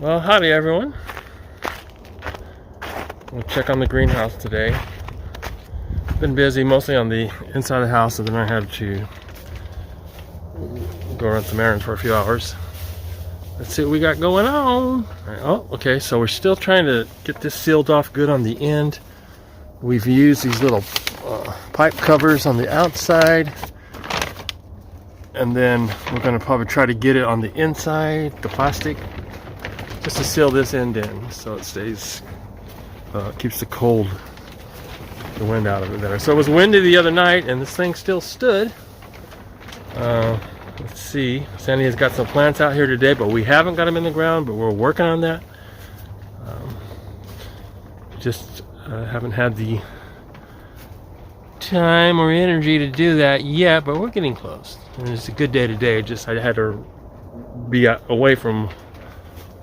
Well, howdy everyone. We'll check on the greenhouse today. Been busy mostly on the inside of the house, and then I had to go run some errands for a few hours. Let's see what we got going on. Oh, okay, so we're still trying to get this sealed off good on the end. We've used these little pipe covers on the outside, and then we're going to probably try to get it on the inside, the plastic, just to seal this end in so it stays, keeps the cold, the wind out of it better. So it was windy the other night and this thing still stood. Let's see, Sandy has got some plants out here today, but we haven't got them in the ground, but we're working on that. Just haven't had the time or energy to do that yet, but we're getting close. And it's a good day today, just I had to be away from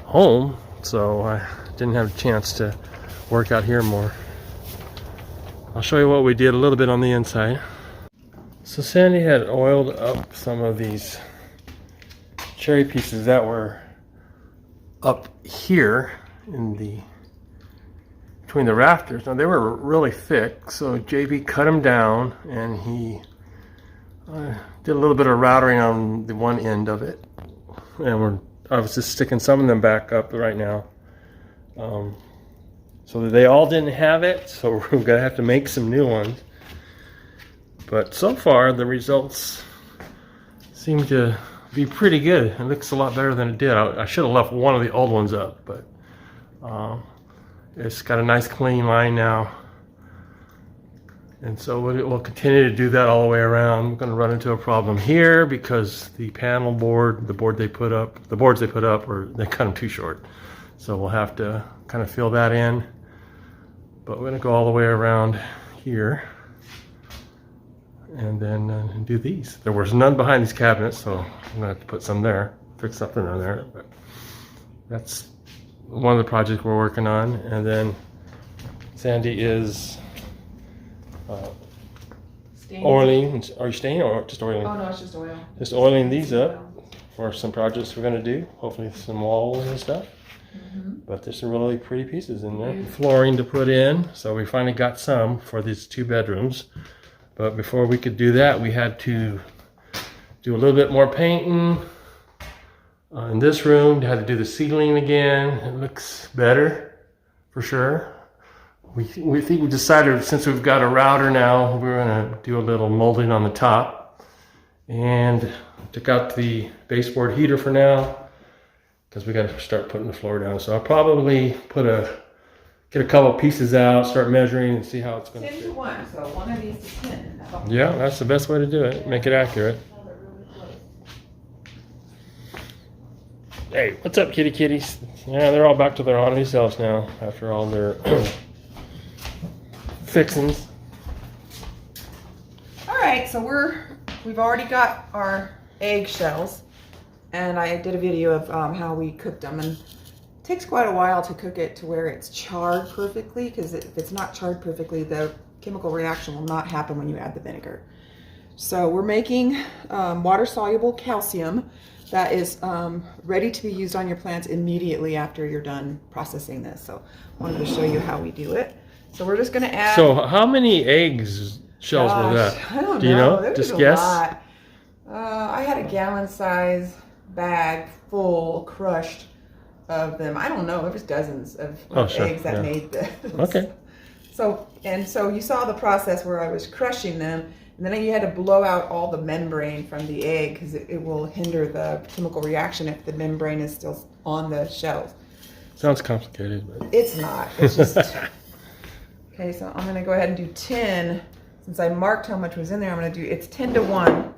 home, so I didn't have a chance to work out here more. I'll show you what we did a little bit on the inside. So Sandy had oiled up some of these cherry pieces that were up here in the between the rafters. Now they were really thick, so JB cut them down and he did a little bit of routering on the one end of it, and I was just sticking some of them back up right now. So they all didn't have it, so we're gonna have to make some new ones. But so far the results seem to be pretty good. It looks a lot better than it did. I should have left one of the old ones up, but it's got a nice clean line now. And so we'll continue to do that all the way around. We're going to run into a problem here because the panel board, the boards they put up, they cut them too short. So we'll have to kind of fill that in. But we're going to go all the way around here and then do these. There was none behind these cabinets, so I'm going to have to put some there, fix something on there. But that's one of the projects we're working on. And then Sandy is oiling. Are you staining or just oiling? Oh no, it's just oil. Just oiling these up for some projects we're going to do. Hopefully some walls and stuff. But there's some really pretty pieces in there. Flooring to put in. So we finally got some for these 2 bedrooms. But before we could do that, we had to do a little bit more painting. In this room, had to do the ceiling again. It looks better for sure. We think we decided, since we've got a router now, we're going to do a little molding on the top. And took out the baseboard heater for now, because we got to start putting the floor down. So I'll probably get a couple pieces out, start measuring, and see how it's going to fit. 10 to 1, so one of these is 10. Yeah, that's the best way to do it. Make it accurate. Hey, what's up, kitty kitties? Yeah, they're all back to their ornery selves now after all their fixings. All right, so we've already got our egg shells, and I did a video of how we cooked them, and it takes quite a while to cook it to where it's charred perfectly, because if it's not charred perfectly, the chemical reaction will not happen when you add the vinegar. So we're making water-soluble calcium that is ready to be used on your plants immediately after you're done processing this. So I wanted to show you how we do it. So we're just going to add... So how many eggs shells were that? I don't know. Do you know? There Just was guess. A lot. I had a gallon-size bag full, crushed of them. I don't know. There was dozens of eggs that made this. Okay. So you saw the process where I was crushing them, and then you had to blow out all the membrane from the egg, because it will hinder the chemical reaction if the membrane is still on the shells. Sounds complicated, but it's not. It's just... Okay, so I'm going to go ahead and do 10. Since I marked how much was in there, I'm going to do, it's 10 to 1.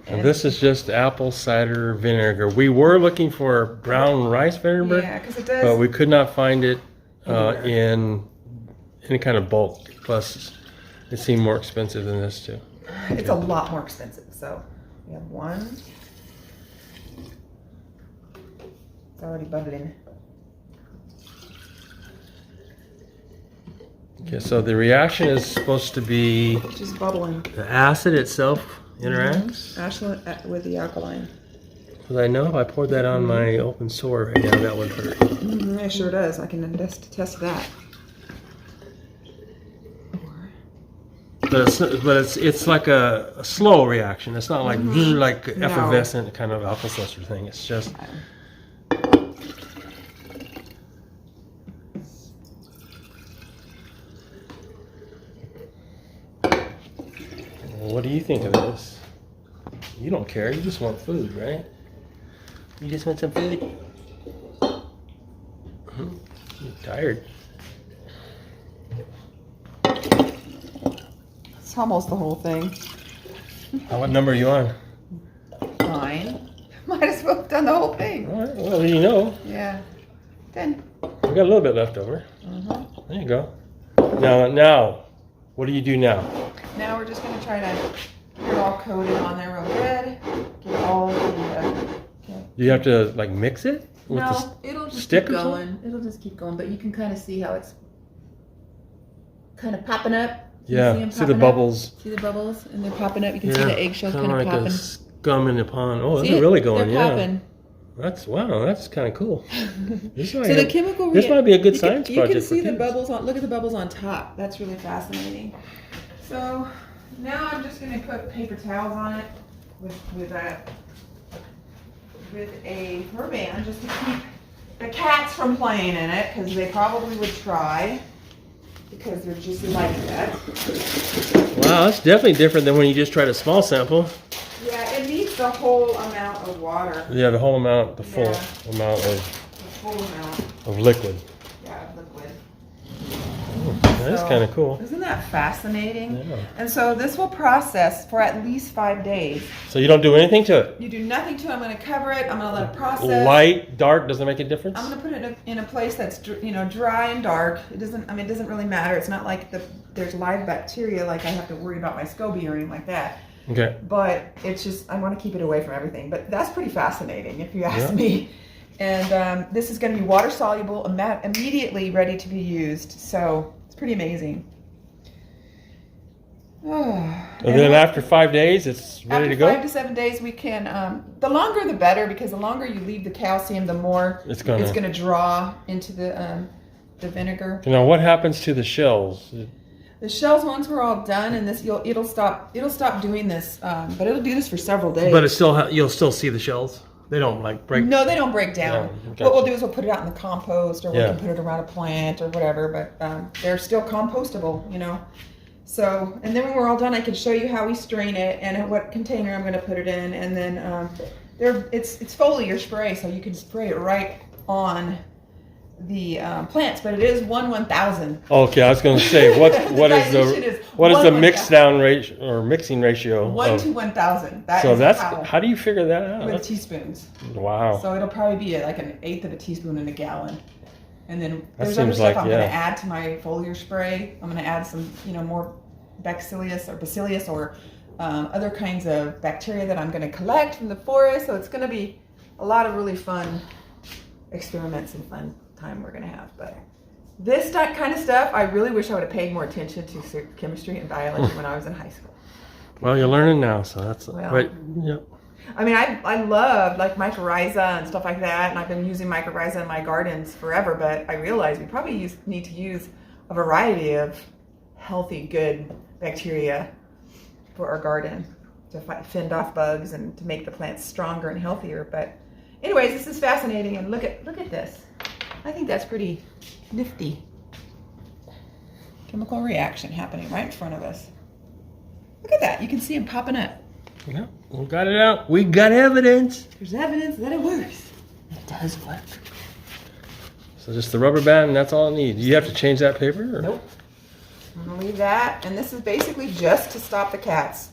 And this is just apple cider vinegar. We were looking for brown rice vinegar, yeah, because it does. but we could not find it in any kind of bulk. Plus, it seemed more expensive than this too. It's a lot more expensive. So we have one. It's already bubbling. Okay, so the reaction is supposed to be Just bubbling. the acid itself interacts. Acid with the alkaline. Because I know if I poured that on my open sore right now, that would hurt. It sure does. I can test that. But it's like a slow reaction. It's not like like effervescent kind of Alka-Seltzer thing. It's just. What do you think of this? You don't care. You just want food, right? You just want some food. You're tired. It's almost the whole thing. What number are you on? 9. Might as well have done the whole thing. All right. Well, you know. Yeah. 10. We got a little bit left over. There you go. Now, what do you do now? Now we're just going to try to get it all coated on there real good. Get all the... Do you have to like mix it with No, it'll just stick keep or going. something? It'll just keep going, but you can kind of see how it's kind of popping up. Yeah, see the bubbles. See the bubbles? And they're popping up. You can see the eggshells kind of like popping. a scum in the pond. Oh, See they're really going, they're popping. That's kind of cool. So the chemical this might be a good science project. You can see for the kids. bubbles on. Look at the bubbles on top. That's really fascinating. So now I'm just going to put paper towels on it with a rubber band just to keep the cats from playing in it, because they probably would try, because they're just like that. Wow, that's definitely different than when you just tried a small sample. Yeah, it needs the whole amount of water. Yeah, the whole amount, the full amount The full amount. of liquid. Yeah, of liquid. That's kind of cool. Isn't that fascinating? Yeah. And so this will process for at least 5 days. So you don't do anything to it? You do nothing to it. I'm going to cover it. I'm going to let it process. Light, dark, doesn't make a difference? I'm going to put it in a place that's dry and dark. It doesn't really matter. It's not like there's live bacteria, like I have to worry about my SCOBY or anything like that. Okay. But it's just, I want to keep it away from everything. But that's pretty fascinating, if you ask me. And this is going to be water soluble, immediately ready to be used. So it's pretty amazing. And then after 5 days, it's ready to go? After 5 to 7 days, we can, the longer the better, because the longer you leave the calcium, the more it's going to draw into the vinegar. Now, what happens to the shells? The shells, once we're all done, and it'll stop doing this, but it'll do this for several days. But you'll still see the shells? They don't like break? No, they don't break down. No, gotcha. What we'll do is we'll put it out in the compost, or we can put it around a plant or whatever, but they're still compostable, So, and then when we're all done, I can show you how we strain it and what container I'm going to put it in, and then it's foliar spray, so you can spray it right on the plants, but it is 1/1000. Okay, I was going to say what is the mix down ratio or mixing ratio? 1 to 1000. How do you figure that out? With teaspoons. Wow. So it'll probably be like an 1/8 of a teaspoon in a gallon. And then there's seems other stuff like, I'm going to add to my foliar spray. I'm going to add some, more bacillus or other kinds of bacteria that I'm going to collect from the forest. So it's going to be a lot of really fun experiments and fun time we're going to have. But this kind of stuff, I really wish I would have paid more attention to chemistry and biology when I was in high school. Well, you're learning now, so that's I mean, I love like mycorrhiza and stuff like that, and I've been using mycorrhiza in my gardens forever, but I realize we probably need to use a variety of healthy, good bacteria for our garden to fend off bugs and to make the plants stronger and healthier. But anyways, this is fascinating, and look at this. I think that's pretty nifty. Chemical reaction happening right in front of us. Look at that. You can see them popping up. Yeah, we got it out. We got evidence. There's evidence that it works. It does work. So just the rubber band, and that's all it needs. Do you have to change that paper? Or? Nope. I'm going to leave that. And this is basically just to stop the cats.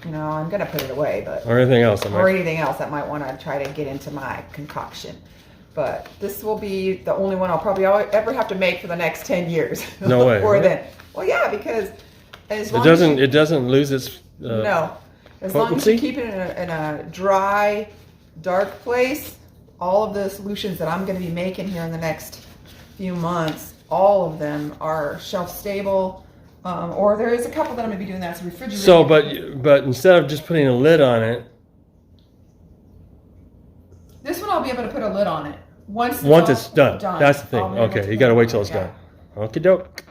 I'm going to put it away. But or anything else. Or anything else that might want to try to get into my concoction. But this will be the only one I'll probably ever have to make for the next 10 years. No way. Or Really? then. Well, yeah, because as long It doesn't lose its no. As long as you keep it in a dry, dark place, all of the solutions that I'm going to be making here in the next few months, all of them are shelf stable. Or there is a couple that I'm going to be doing that's refrigerated. So, but instead of just putting a lid on it, this one I'll be able to put a lid on it once it's done. That's the thing. Okay, you got to wait till it's done. Okie doke.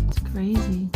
It's crazy.